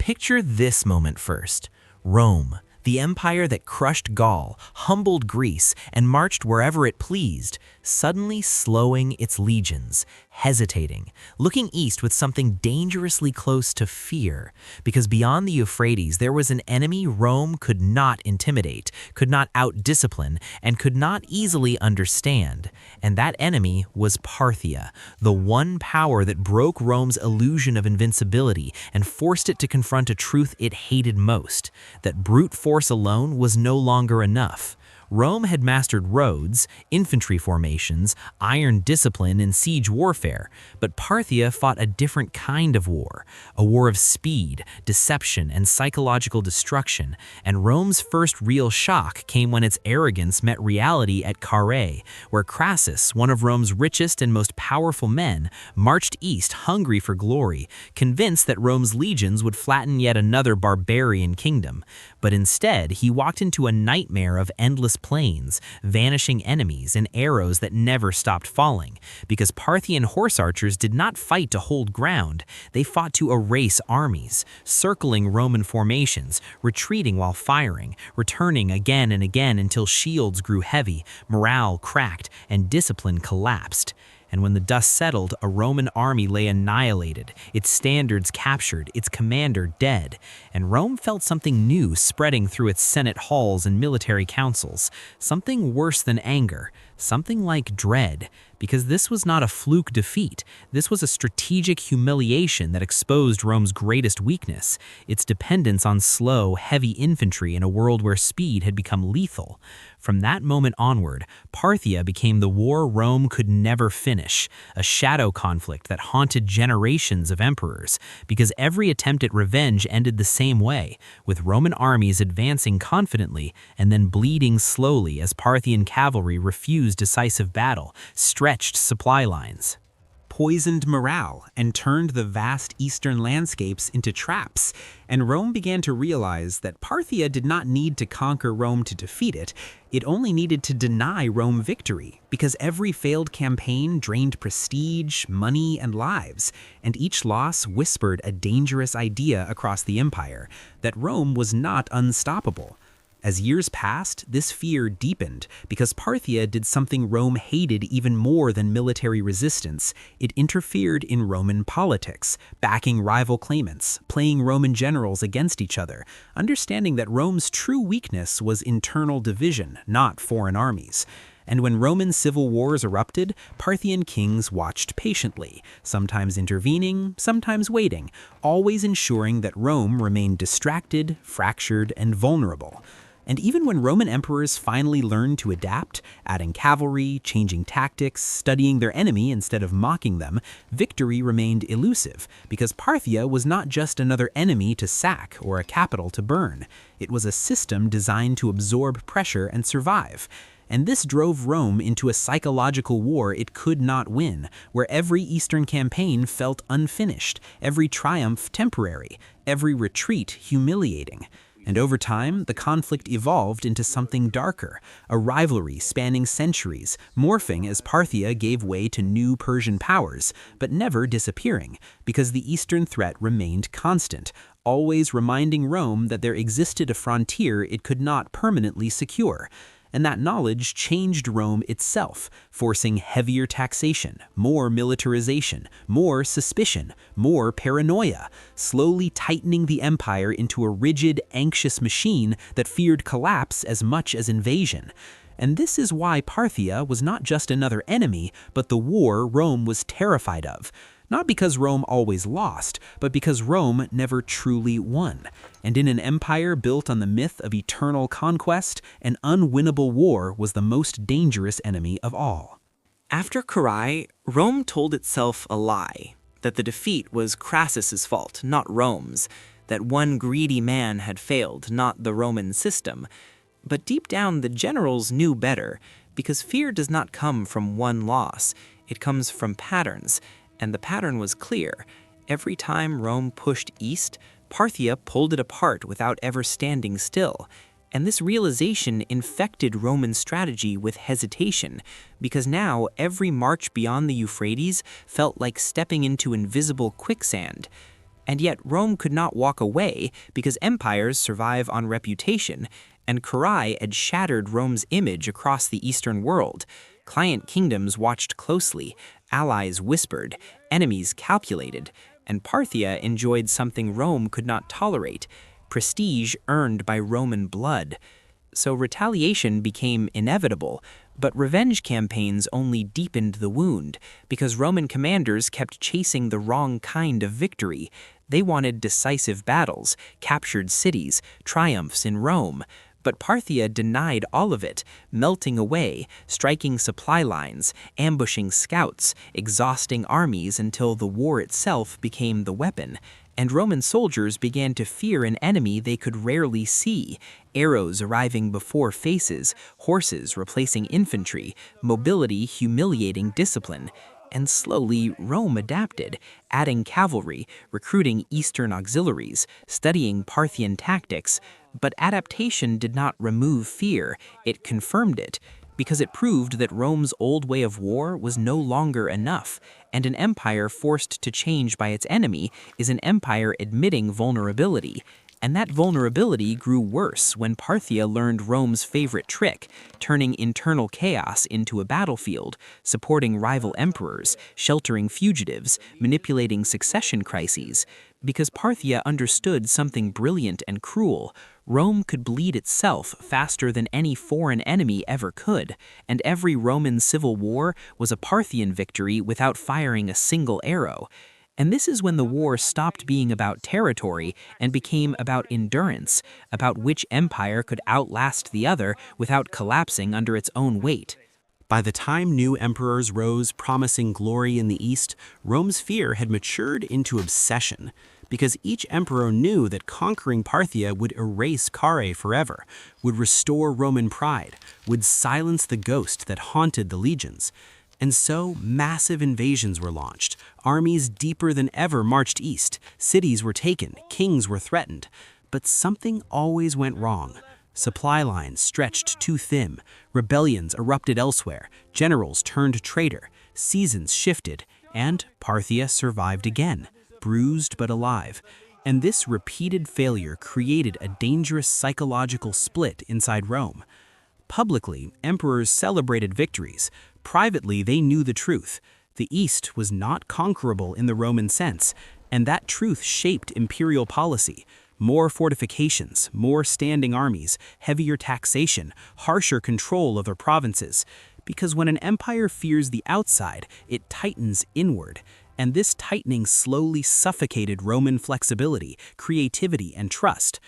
Picture this moment first. Rome, the empire that crushed Gaul, humbled Greece, and marched wherever it pleased, suddenly slowing its legions, hesitating, looking east with something dangerously close to fear, because beyond the Euphrates there was an enemy Rome could not intimidate, could not out-discipline, and could not easily understand. And that enemy was Parthia, the one power that broke Rome's illusion of invincibility and forced it to confront a truth it hated most, that brute force alone was no longer enough. Rome had mastered roads, infantry formations, iron discipline, and siege warfare, but Parthia fought a different kind of war, a war of speed, deception, and psychological destruction, and Rome's first real shock came when its arrogance met reality at Carrhae, where Crassus, one of Rome's richest and most powerful men, marched east hungry for glory, convinced that Rome's legions would flatten yet another barbarian kingdom. But instead, he walked into a nightmare of endless plains, vanishing enemies, and arrows that never stopped falling, because Parthian horse archers did not fight to hold ground, they fought to erase armies, circling Roman formations, retreating while firing, returning again and again until shields grew heavy, morale cracked, and discipline collapsed. And when the dust settled, a Roman army lay annihilated, its standards captured, its commander dead. And Rome felt something new spreading through its senate halls and military councils, something worse than anger, something like dread. Because this was not a fluke defeat, this was a strategic humiliation that exposed Rome's greatest weakness, its dependence on slow, heavy infantry in a world where speed had become lethal. From that moment onward, Parthia became the war Rome could never finish, a shadow conflict that haunted generations of emperors, because every attempt at revenge ended the same way, with Roman armies advancing confidently and then bleeding slowly as Parthian cavalry refused decisive battle, stretched supply lines, poisoned morale, and turned the vast eastern landscapes into traps. And Rome began to realize that Parthia did not need to conquer Rome to defeat it, it only needed to deny Rome victory, because every failed campaign drained prestige, money, and lives, and each loss whispered a dangerous idea across the empire, that Rome was not unstoppable. As years passed, this fear deepened because Parthia did something Rome hated even more than military resistance. It interfered in Roman politics, backing rival claimants, playing Roman generals against each other, understanding that Rome's true weakness was internal division, not foreign armies. And when Roman civil wars erupted, Parthian kings watched patiently, sometimes intervening, sometimes waiting, always ensuring that Rome remained distracted, fractured, and vulnerable. And even when Roman emperors finally learned to adapt, adding cavalry, changing tactics, studying their enemy instead of mocking them, victory remained elusive, because Parthia was not just another enemy to sack or a capital to burn. It was a system designed to absorb pressure and survive. And this drove Rome into a psychological war it could not win, where every Eastern campaign felt unfinished, every triumph temporary, every retreat humiliating. And over time, the conflict evolved into something darker, a rivalry spanning centuries, morphing as Parthia gave way to new Persian powers, but never disappearing, because the Eastern threat remained constant, always reminding Rome that there existed a frontier it could not permanently secure. And that knowledge changed Rome itself, forcing heavier taxation, more militarization, more suspicion, more paranoia, slowly tightening the empire into a rigid, anxious machine that feared collapse as much as invasion. And this is why Parthia was not just another enemy, but the war Rome was terrified of. Not because Rome always lost, but because Rome never truly won. And in an empire built on the myth of eternal conquest, an unwinnable war was the most dangerous enemy of all. After Carrhae, Rome told itself a lie, that the defeat was Crassus's fault, not Rome's, that one greedy man had failed, not the Roman system. But deep down, the generals knew better, because fear does not come from one loss, it comes from patterns. And the pattern was clear. Every time Rome pushed east, Parthia pulled it apart without ever standing still. And this realization infected Roman strategy with hesitation, because now every march beyond the Euphrates felt like stepping into invisible quicksand. And yet Rome could not walk away because empires survive on reputation, and Carrhae had shattered Rome's image across the Eastern world. Client kingdoms watched closely, allies whispered, enemies calculated, and Parthia enjoyed something Rome could not tolerate: prestige earned by Roman blood. So retaliation became inevitable, but revenge campaigns only deepened the wound, because Roman commanders kept chasing the wrong kind of victory. They wanted decisive battles, captured cities, triumphs in Rome. But Parthia denied all of it, melting away, striking supply lines, ambushing scouts, exhausting armies until the war itself became the weapon. And Roman soldiers began to fear an enemy they could rarely see: arrows arriving before faces, horses replacing infantry, mobility humiliating discipline. And slowly, Rome adapted, adding cavalry, recruiting Eastern auxiliaries, studying Parthian tactics. But adaptation did not remove fear, it confirmed it, because it proved that Rome's old way of war was no longer enough, and an empire forced to change by its enemy is an empire admitting vulnerability. And that vulnerability grew worse when Parthia learned Rome's favorite trick: turning internal chaos into a battlefield, supporting rival emperors, sheltering fugitives, manipulating succession crises. Because Parthia understood something brilliant and cruel: Rome could bleed itself faster than any foreign enemy ever could, and every Roman civil war was a Parthian victory without firing a single arrow. And this is when the war stopped being about territory and became about endurance, about which empire could outlast the other without collapsing under its own weight. By the time new emperors rose promising glory in the East, Rome's fear had matured into obsession, because each emperor knew that conquering Parthia would erase Carrhae forever, would restore Roman pride, would silence the ghost that haunted the legions. And so massive invasions were launched, armies deeper than ever marched east, cities were taken, kings were threatened. But something always went wrong. Supply lines stretched too thin, rebellions erupted elsewhere, generals turned traitor, seasons shifted, and Parthia survived again, bruised but alive. And this repeated failure created a dangerous psychological split inside Rome. Publicly, emperors celebrated victories. Privately, they knew the truth. The East was not conquerable in the Roman sense, and that truth shaped imperial policy. More fortifications, more standing armies, heavier taxation, harsher control over provinces. Because when an empire fears the outside, it tightens inward. And this tightening slowly suffocated Roman flexibility, creativity, and trust.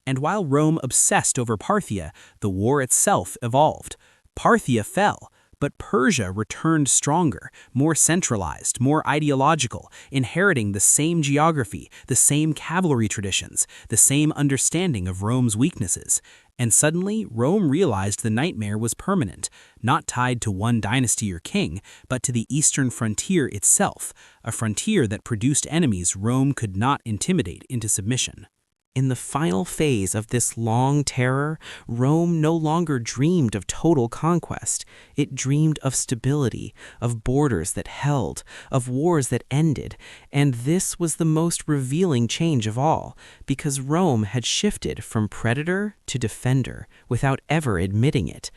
And while Rome obsessed over Parthia, the war itself evolved. Parthia fell, but Persia returned stronger, more centralized, more ideological, inheriting the same geography, the same cavalry traditions, the same understanding of Rome's weaknesses. And suddenly, Rome realized the nightmare was permanent, not tied to one dynasty or king, but to the eastern frontier itself, a frontier that produced enemies Rome could not intimidate into submission. In the final phase of this long terror, Rome no longer dreamed of total conquest. It dreamed of stability, of borders that held, of wars that ended. And this was the most revealing change of all, because Rome had shifted from predator to defender without ever admitting it.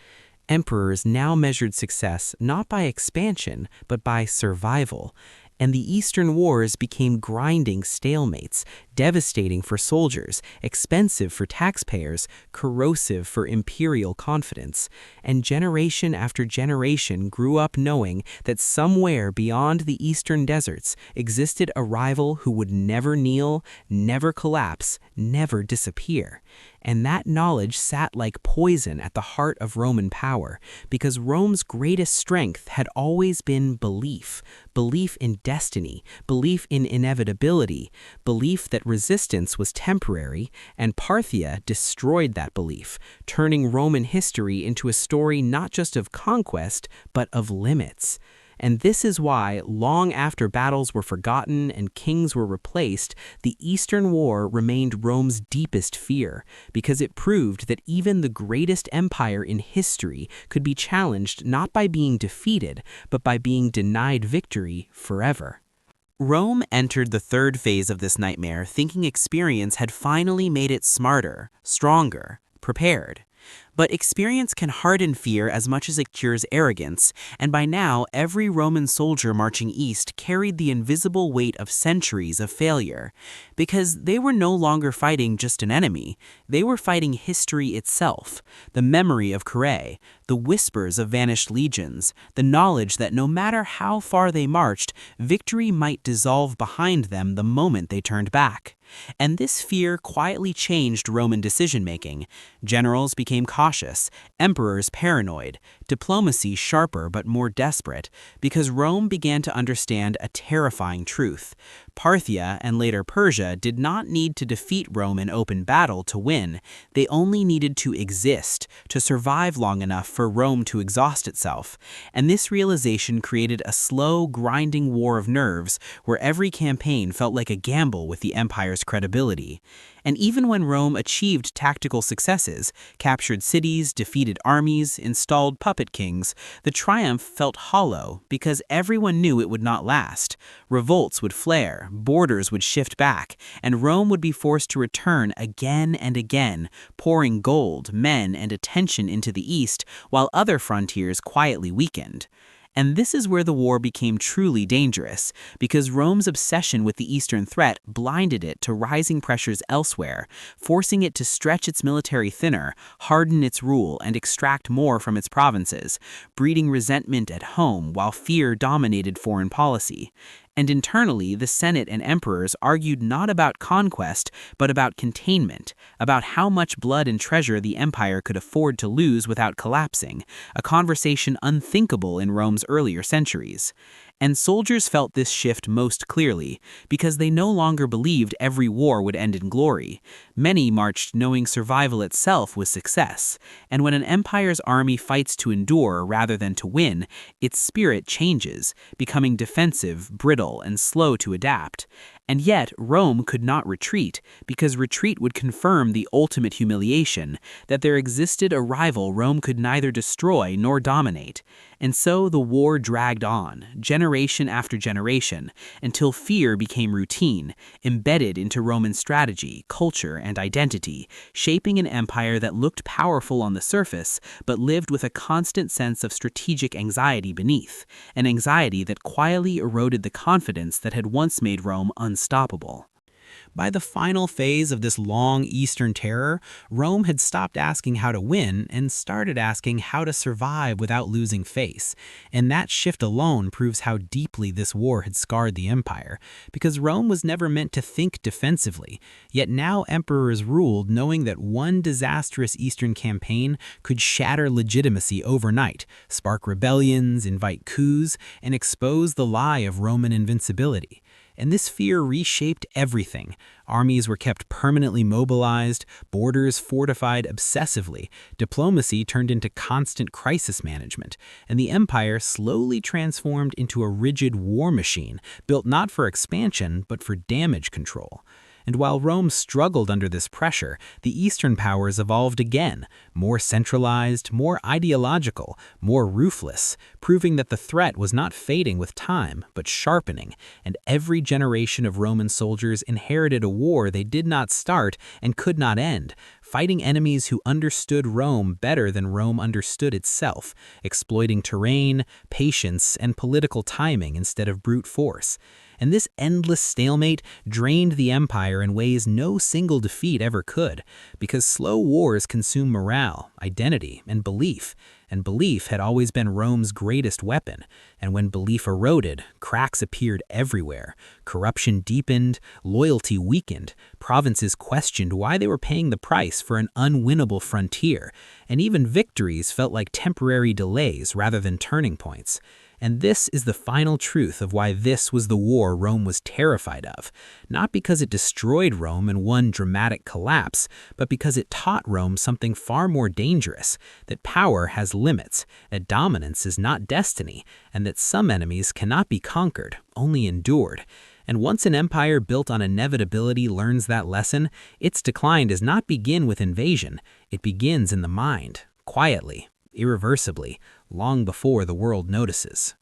Emperors now measured success not by expansion, but by survival. And the Eastern wars became grinding stalemates, devastating for soldiers, expensive for taxpayers, corrosive for imperial confidence. And generation after generation grew up knowing that somewhere beyond the eastern deserts existed a rival who would never kneel, never collapse, never disappear. And that knowledge sat like poison at the heart of Roman power, because Rome's greatest strength had always been belief. Belief in destiny, belief in inevitability, belief that resistance was temporary, and Parthia destroyed that belief, turning Roman history into a story not just of conquest, but of limits. And this is why, long after battles were forgotten and kings were replaced, the Eastern War remained Rome's deepest fear, because it proved that even the greatest empire in history could be challenged not by being defeated, but by being denied victory forever. Rome entered the third phase of this nightmare thinking experience had finally made it smarter, stronger, prepared. But experience can harden fear as much as it cures arrogance, and by now every Roman soldier marching east carried the invisible weight of centuries of failure. Because they were no longer fighting just an enemy, they were fighting history itself, the memory of Carrhae, the whispers of vanished legions, the knowledge that no matter how far they marched, victory might dissolve behind them the moment they turned back. And this fear quietly changed Roman decision-making. Generals became cautious, emperors paranoid, diplomacy sharper but more desperate, because Rome began to understand a terrifying truth. Parthia and later Persia did not need to defeat Rome in open battle to win. They only needed to exist, to survive long enough for Rome to exhaust itself. And this realization created a slow, grinding war of nerves where every campaign felt like a gamble with the empire's credibility. And even when Rome achieved tactical successes, captured cities, defeated armies, installed puppet kings, the triumph felt hollow because everyone knew it would not last. Revolts would flare, borders would shift back, and Rome would be forced to return again and again, pouring gold, men, and attention into the east while other frontiers quietly weakened. And this is where the war became truly dangerous, because Rome's obsession with the eastern threat blinded it to rising pressures elsewhere, forcing it to stretch its military thinner, harden its rule, and extract more from its provinces, breeding resentment at home while fear dominated foreign policy. And internally, the Senate and emperors argued not about conquest, but about containment, about how much blood and treasure the empire could afford to lose without collapsing, a conversation unthinkable in Rome's earlier centuries. And soldiers felt this shift most clearly, because they no longer believed every war would end in glory. Many marched knowing survival itself was success, and when an empire's army fights to endure rather than to win, its spirit changes, becoming defensive, brittle, and slow to adapt. And yet, Rome could not retreat, because retreat would confirm the ultimate humiliation, that there existed a rival Rome could neither destroy nor dominate. And so the war dragged on, generation after generation, until fear became routine, embedded into Roman strategy, culture, and identity, shaping an empire that looked powerful on the surface, but lived with a constant sense of strategic anxiety beneath, an anxiety that quietly eroded the confidence that had once made Rome unstoppable. By the final phase of this long Eastern terror, Rome had stopped asking how to win and started asking how to survive without losing face. And that shift alone proves how deeply this war had scarred the empire, because Rome was never meant to think defensively. Yet now emperors ruled knowing that one disastrous Eastern campaign could shatter legitimacy overnight, spark rebellions, invite coups, and expose the lie of Roman invincibility. And this fear reshaped everything. Armies were kept permanently mobilized, borders fortified obsessively, diplomacy turned into constant crisis management, and the empire slowly transformed into a rigid war machine, built not for expansion, but for damage control. And while Rome struggled under this pressure, the Eastern powers evolved again, more centralized, more ideological, more ruthless, proving that the threat was not fading with time, but sharpening, and every generation of Roman soldiers inherited a war they did not start and could not end, fighting enemies who understood Rome better than Rome understood itself, exploiting terrain, patience, and political timing instead of brute force. And this endless stalemate drained the empire in ways no single defeat ever could, because slow wars consume morale, identity, and belief had always been Rome's greatest weapon, and when belief eroded, cracks appeared everywhere, corruption deepened, loyalty weakened, provinces questioned why they were paying the price for an unwinnable frontier, and even victories felt like temporary delays rather than turning points. And this is the final truth of why this was the war Rome was terrified of, not because it destroyed Rome in one dramatic collapse, but because it taught Rome something far more dangerous, that power has limits, that dominance is not destiny, and that some enemies cannot be conquered, only endured. And once an empire built on inevitability learns that lesson, its decline does not begin with invasion, it begins in the mind, quietly, irreversibly, long before the world notices.